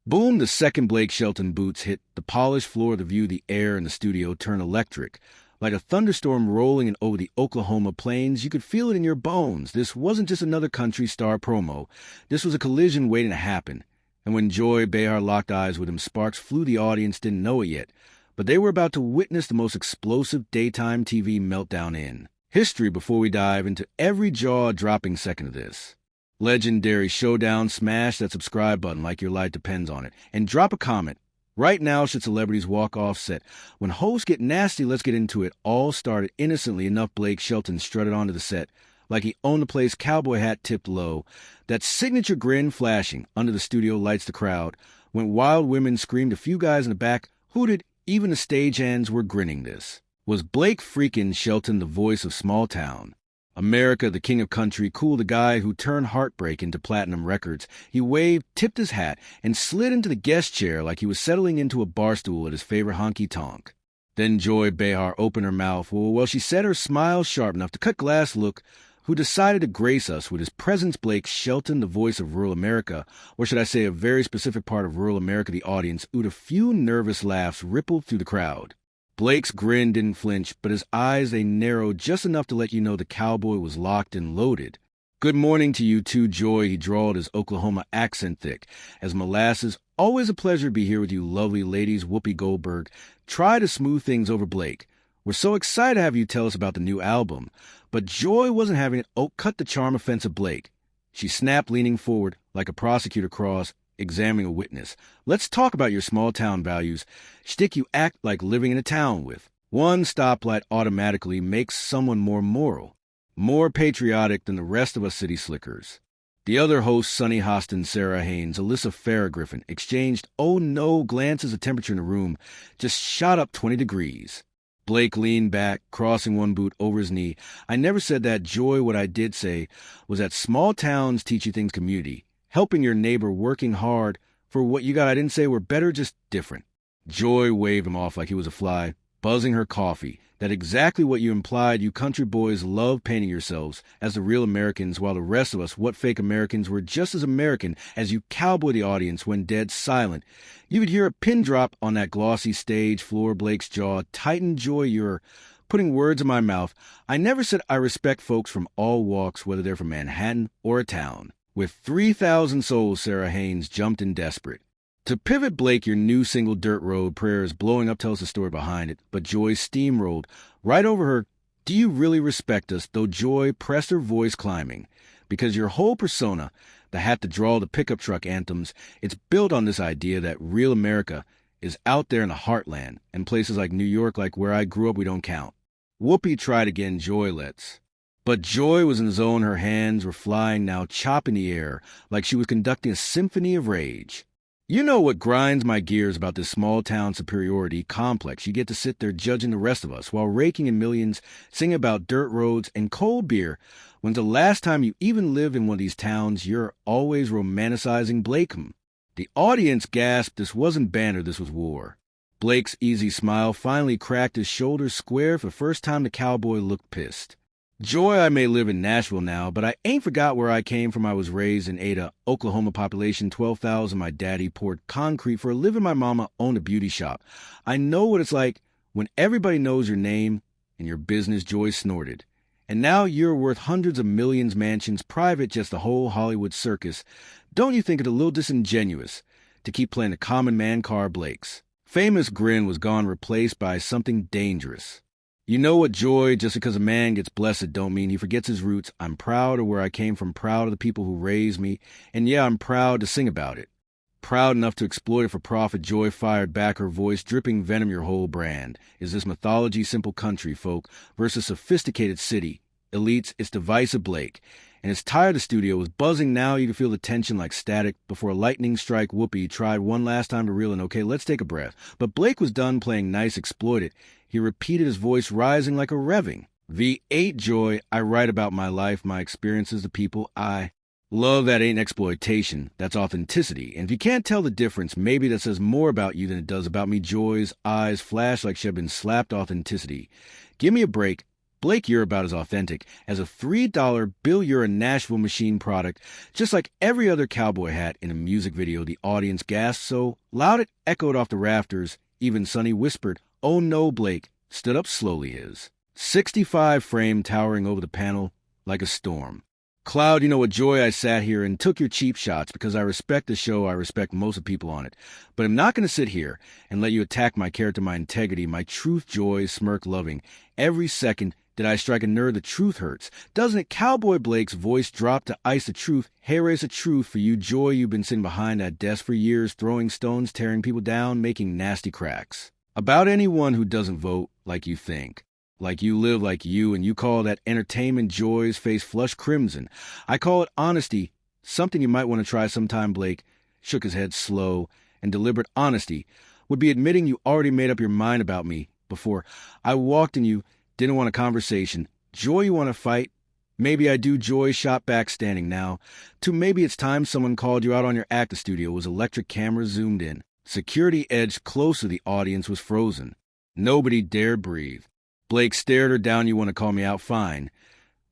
Boom, the second Blake Shelton boots hit the polished floor of the view, the air in the studio turned electric. Like a thunderstorm rolling in over the Oklahoma plains, you could feel it in your bones. This wasn't just another country star promo. This was a collision waiting to happen. And when Joy Behar locked eyes with him, sparks flew. The audience didn't know it yet, but they were about to witness the most explosive daytime TV meltdown in history. Before we dive into every jaw-dropping second of this legendary showdown, smash that subscribe button like your life depends on it, and drop a comment. Right now, should celebrities walk off set? When hosts get nasty, let's get into it. All started innocently enough. Blake Shelton strutted onto the set like he owned the place, cowboy hat tipped low, that signature grin flashing under the studio lights. The crowd went wild, women screamed, a few guys in the back hooted, even the stagehands were grinning. This was Blake freaking Shelton, the voice of small town America, the king of country, cool, the guy who turned heartbreak into platinum records. He waved, tipped his hat, and slid into the guest chair like he was settling into a bar stool at his favorite honky-tonk. Then Joy Behar opened her mouth. Well, she said, her smile sharp enough to cut glass, look, who decided to grace us with his presence. Blake Shelton, the voice of rural America, or should I say a very specific part of rural America. The audience oohed. A few nervous laughs rippled through the crowd. Blake's grin didn't flinch, but his eyes, they narrowed just enough to let you know the cowboy was locked and loaded. Good morning to you too, Joy, he drawled, his Oklahoma accent thick as molasses. Always a pleasure to be here with you lovely ladies. Whoopi Goldberg tried to smooth things over Blake. We're so excited to have you tell us about the new album. But Joy wasn't having it. Oh, cut the charm, offensive Blake, she snapped, leaning forward like a prosecutor examining a witness. Let's talk about your small-town values. Shtick you act like living in a town with. One stoplight automatically makes someone more moral, more patriotic than the rest of us city slickers. The other hosts, Sunny Hostin, Sarah Haynes, Alyssa Farrah Griffin, exchanged oh no glances. The temperature in the room just shot up 20 degrees. Blake leaned back, crossing one boot over his knee. I never said that, Joy. What I did say was that small towns teach you things: community, helping your neighbor, working hard for what you got. I didn't say we're better, just different. Joy waved him off like he was a fly, buzzing her coffee. That's exactly what you implied. You country boys love painting yourselves as the real Americans, while the rest of us, what fake Americans, were just as American as you. Cowboy, the audience went dead silent. You could hear a pin drop on that glossy stage floor. Blake's jaw tightened. Joy, you're putting words in my mouth. I never said I respect folks from all walks, whether they're from Manhattan or a town with 3,000 souls. Sarah Haynes jumped in, desperate to pivot. Blake, your new single Dirt Road Prayer is blowing up. Tells the story behind it. But Joy steamrolled right over her. Do you really respect us? Though Joy pressed her voice, climbing, because your whole persona, the hat, the drawl, the pickup truck anthems, it's built on this idea that real America is out there in the heartland, and places like New York, like where I grew up, we don't count. Whoopi tried again. Joy, let's. But Joy was in the zone. Her hands were flying now, chopping the air like she was conducting a symphony of rage. You know what grinds my gears about this small-town superiority complex? You get to sit there judging the rest of us while raking in millions, singing about dirt roads and cold beer. When's the last time you even lived in one of these towns? You're always romanticizing Blakeham. The audience gasped. This wasn't banter, this was war. Blake's easy smile finally cracked, his shoulders square. For the first time, the cowboy looked pissed. Joy, I may live in Nashville now, but I ain't forgot where I came from. I was raised in Ada, Oklahoma, population 12,000. My daddy poured concrete for a living. My mama owned a beauty shop. I know what it's like when everybody knows your name and your business. Joy snorted. And now you're worth hundreds of millions, mansions, private jets, the whole Hollywood circus. Don't you think it a little disingenuous to keep playing the common man card? Blake's famous grin was gone, replaced by something dangerous. You know what, Joy? Just because a man gets blessed don't mean he forgets his roots. I'm proud of where I came from, proud of the people who raised me, and yeah, I'm proud to sing about it. Proud enough to exploit it for profit. Joy fired back, her voice dripping venom. Your whole brand is this mythology, simple country folk versus sophisticated city elites. It's divisive. Blake and his tired the studio was buzzing now. You could feel the tension like static before a lightning strike. Whoopi tried one last time to reel in. Okay, let's take a breath. But Blake was done playing nice, exploited. He repeated, his voice rising like a revving V8. Joy, I write about my life, my experiences, the people I love. That ain't exploitation, that's authenticity. And if you can't tell the difference, maybe that says more about you than it does about me. Joy's eyes flashed like she had been slapped. Authenticity. Give me a break. Blake, you're about as authentic as a $3 bill. You're a Nashville machine product, just like every other cowboy hat in a music video. The audience gasped so loud it echoed off the rafters. Even Sonny whispered, "Oh no, Blake," stood up slowly, his 65 frame towering over the panel like a storm. "Cloud, you know what, Joy, I sat here and took your cheap shots because I respect the show, I respect most of the people on it. But I'm not going to sit here and let you attack my character, my integrity, my truth, Joy, smirk loving. Every second did I strike a nerve, the truth hurts. Doesn't it?" Cowboy Blake's voice dropped to ice. "The truth, hair is the truth for you, Joy. You've been sitting behind that desk for years, throwing stones, tearing people down, making nasty cracks. About anyone who doesn't vote like you think. Like you live like you, and you call that entertainment." Joy's face flushed crimson. "I call it honesty. Something you might want to try sometime." Blake shook his head. Slow and deliberate honesty would be admitting you already made up your mind about me before I walked in. You didn't want a conversation. Joy, you want to fight? Maybe I do." Joy shot back, standing now to maybe it's time someone called you out on your act. The studio was electric, cameras zoomed in. Security edged closer. The audience was frozen. Nobody dared breathe. Blake stared her down. "You want to call me out? Fine.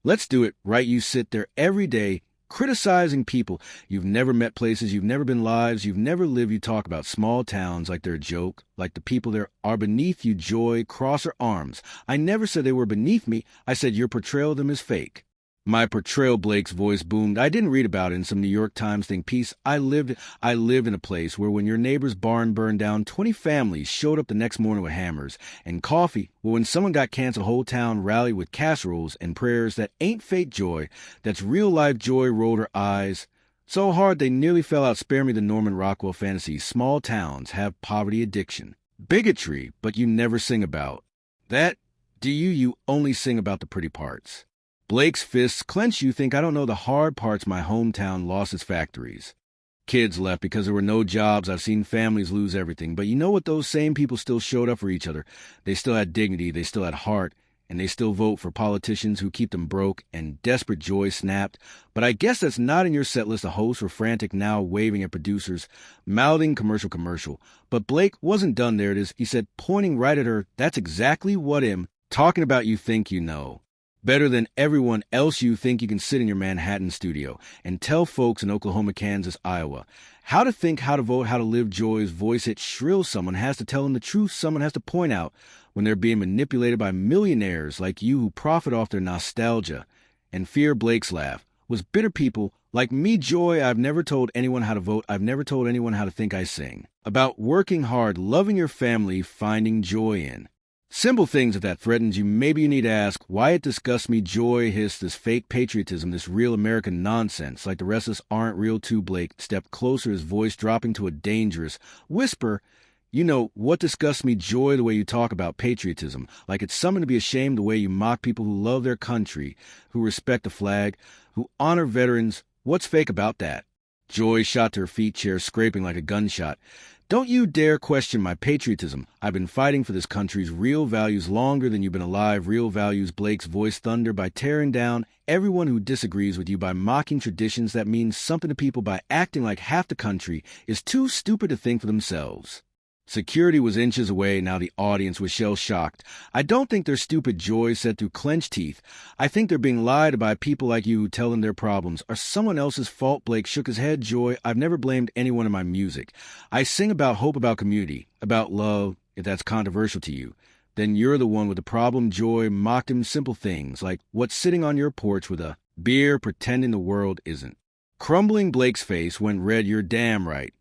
Let's do it, right? You sit there every day criticizing people you've never met, places you've never been, lives you've never lived. You talk about small towns like they're a joke, like the people there are beneath you." Joy crossed her arms. "I never said they were beneath me. I said your portrayal of them is fake." "My portrayal," Blake's voice boomed. "I didn't read about it in some New York Times think piece. I lived in a place where when your neighbor's barn burned down, 20 families showed up the next morning with hammers and coffee. Well, when someone got cancer, the whole town rallied with casseroles and prayers. That ain't fake, Joy. That's real life." Joy rolled her eyes so hard they nearly fell out. "Spare me the Norman Rockwell fantasy. Small towns have poverty, addiction, bigotry, but you never sing about that, do you? You only sing about the pretty parts." Blake's fists clenched. "You think I don't know the hard parts? My hometown lost its factories. Kids left because there were no jobs. I've seen families lose everything. But you know what? Those same people still showed up for each other. They still had dignity. They still had heart. And they still vote for politicians who keep them broke and desperate." Joy snapped. "But I guess that's not in your set list." The hosts were frantic now, waving at producers, mouthing commercial. But Blake wasn't done. "There it is," he said, pointing right at her. "That's exactly what I'm talking about. You think you know better than everyone else. You think you can sit in your Manhattan studio and tell folks in Oklahoma, Kansas, Iowa how to think, how to vote, how to live." Joy's voice hit shrill. "Someone has to tell them the truth. Someone has to point out when they're being manipulated by millionaires like you who profit off their nostalgia and fear." Blake's laugh was bitter. "People like me, Joy. I've never told anyone how to vote. I've never told anyone how to think. I sing about working hard, loving your family, finding joy in simple things. If that threatens you, maybe you need to ask why it disgusts me." Joy hissed. "This fake patriotism, this real American nonsense, like the rest of us aren't real too." Blake stepped closer, his voice dropping to a dangerous whisper. "You know what disgusts me, Joy? The way you talk about patriotism, like it's something to be ashamed. The way you mock people who love their country, who respect the flag, who honor veterans. What's fake about that?" Joy shot to her feet, chair scraping like a gunshot. "Don't you dare question my patriotism. I've been fighting for this country's real values longer than you've been alive." "Real values," Blake's voice thundered, "by tearing down everyone who disagrees with you, by mocking traditions that mean something to people, by acting like half the country is too stupid to think for themselves." Security was inches away. Now the audience was shell-shocked. "I don't think they're stupid," Joy said through clenched teeth. "I think they're being lied to by people like you who tell them their problems are someone else's fault." Blake shook his head. "Joy, I've never blamed anyone in my music. I sing about hope, about community, about love. If that's controversial to you, then you're the one with the problem." Joy mocked him. "Simple things like what's sitting on your porch with a beer, pretending the world isn't crumbling." Blake's face went red. "You're damn right.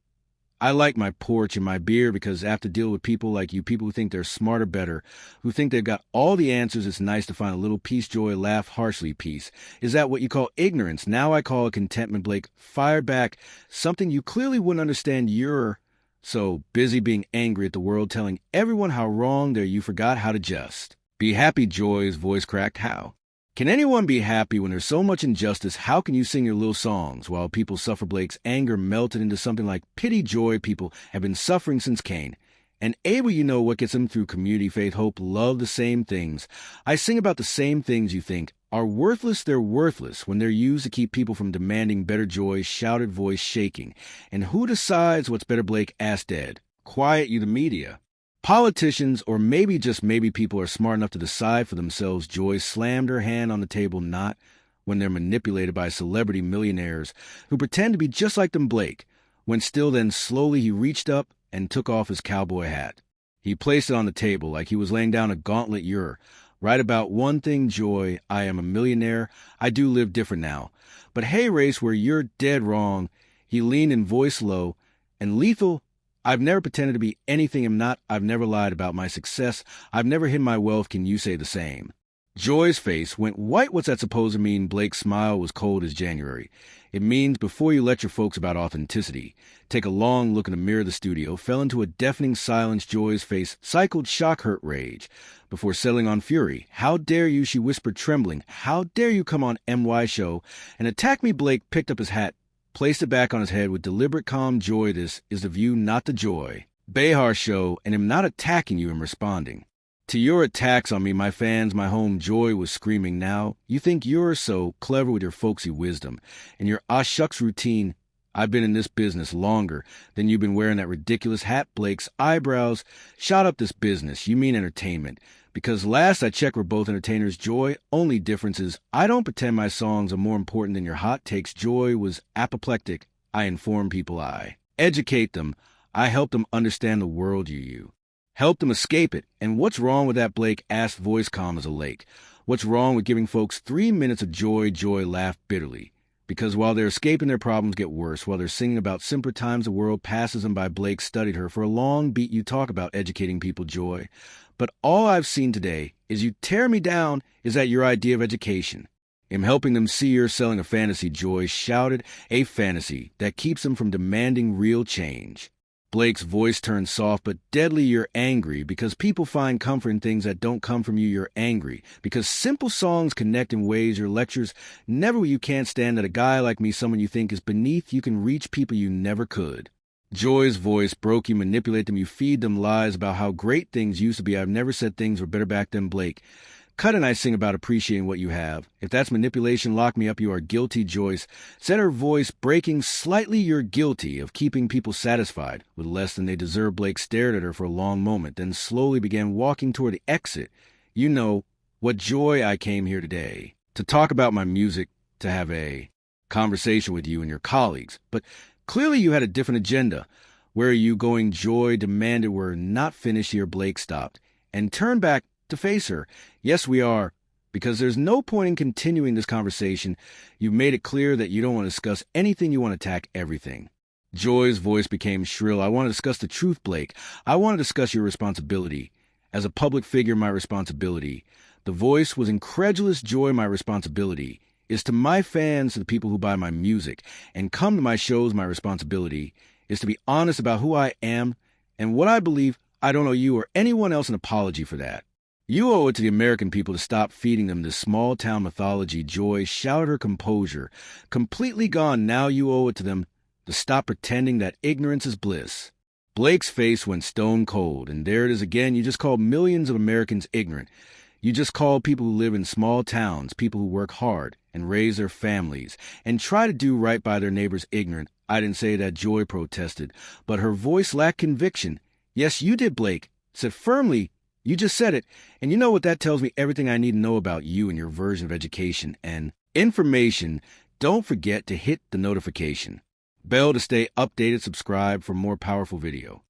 I like my porch and my beer because I have to deal with people like you, people who think they're smarter, better, who think they've got all the answers. It's nice to find a little peace." Joy laughed harshly. "Peace? Is that what you call ignorance? Now I call it contentment." Blake fired back. "Something you clearly wouldn't understand. You're so busy being angry at the world, telling everyone how wrong they're, you forgot how to just be happy." Joy's voice cracked. "How can anyone be happy when there's so much injustice? How can you sing your little songs while people suffer?" Blake's anger melted into something like pity. "Joy, people have been suffering since Cain. And Abel, you know what gets them through? Community, faith, hope, love, the same things. I sing about the same things you think are worthless. They're worthless when they're used to keep people from demanding better." Joy's shouted voice shaking. "And who decides what's better?" Blake asked dead. "Quiet, you, the media. Politicians, or maybe just maybe people, are smart enough to decide for themselves. Joy slammed her hand on the table, not when they're manipulated by celebrity millionaires who pretend to be just like them Blake. When still, then slowly he reached up and took off his cowboy hat. He placed it on the table like he was laying down a gauntlet. You're right about one thing, Joy. I am a millionaire. I do live different now. But hey, race, where you're dead wrong. He leaned in voice low and lethal. I've never pretended to be anything I'm not. I've never lied about my success. I've never hidden my wealth. Can you say the same? Joy's face went white. What's that supposed to mean? Blake's smile was cold as January. It means before you lecture folks about authenticity, take a long look in the mirror of the studio, fell into a deafening silence. Joy's face cycled shock, hurt, rage, before settling on fury. How dare you, she whispered, trembling. How dare you come on MY show and attack me? Blake picked up his hat, placed it back on his head with deliberate calm. Joy, this is the View, not the Joy Behar show, and I'm not attacking you, I'm responding to your attacks on me, my fans, my home. Joy was screaming now. You think you're so clever with your folksy wisdom and your shucks routine. I've been in this business longer than you've been wearing that ridiculous hat. Blake's eyebrows shot up. This business, you mean entertainment? Because last I checked, we're both entertainers. Joy, only difference is I don't pretend my songs are more important than your hot takes. Joy was apoplectic. I inform people, I educate them, I help them understand the world. You help them escape it. And what's wrong with that? Blake asked, voice calm as a lake. What's wrong with giving folks 3 minutes of joy? Joy laughed bitterly. Because while they're escaping, their problems get worse. While they're singing about simpler times, the world passes them by. Blake studied her for a long beat. You talk about educating people, Joy. But all I've seen today is you tear me down. Is that your idea of education? I'm helping them see you're selling a fantasy, Joy shouted. A fantasy that keeps them from demanding real change. Blake's voice turned soft but deadly. You're angry because people find comfort in things that don't come from you. You're angry because simple songs connect in ways your lectures never will. You can't stand that a guy like me, someone you think is beneath, you can reach people you never could. Joy's voice broke. You manipulate them. You feed them lies about how great things used to be. I've never said things were better back then, Blake. Cut and I sing about appreciating what you have. If that's manipulation, lock me up. You are guilty, Joyce said, her voice breaking slightly. You're guilty of keeping people satisfied with less than they deserve. Blake stared at her for a long moment, then slowly began walking toward the exit. You know what, Joy, I came here today to talk about my music, to have a conversation with you and your colleagues. But clearly you had a different agenda. Where are you going? Joy demanded. We're not finished here. Blake stopped and turned back to face her. Yes, we are, because there's no point in continuing this conversation. You've made it clear that you don't want to discuss anything. You want to attack everything. Joy's voice became shrill. I want to discuss the truth, Blake. I want to discuss your responsibility. As a public figure, my responsibility. The voice was incredulous. Joy, my responsibility is to my fans, to the people who buy my music and come to my shows. My responsibility is to be honest about who I am and what I believe. I don't owe you or anyone else an apology for that. You owe it to the American people to stop feeding them this small-town mythology. Joy shouted, her composure completely gone. Now you owe it to them to stop pretending that ignorance is bliss. Blake's face went stone cold, and there it is again. You just called millions of Americans ignorant. You just called people who live in small towns, people who work hard and raise their families and try to do right by their neighbors, ignorant. I didn't say that, Joy protested, but her voice lacked conviction. Yes, you did, Blake said firmly. You just said it, and you know what that tells me? Everything I need to know about you and your version of education and information. Don't forget to hit the notification bell to stay updated. Subscribe for more powerful video.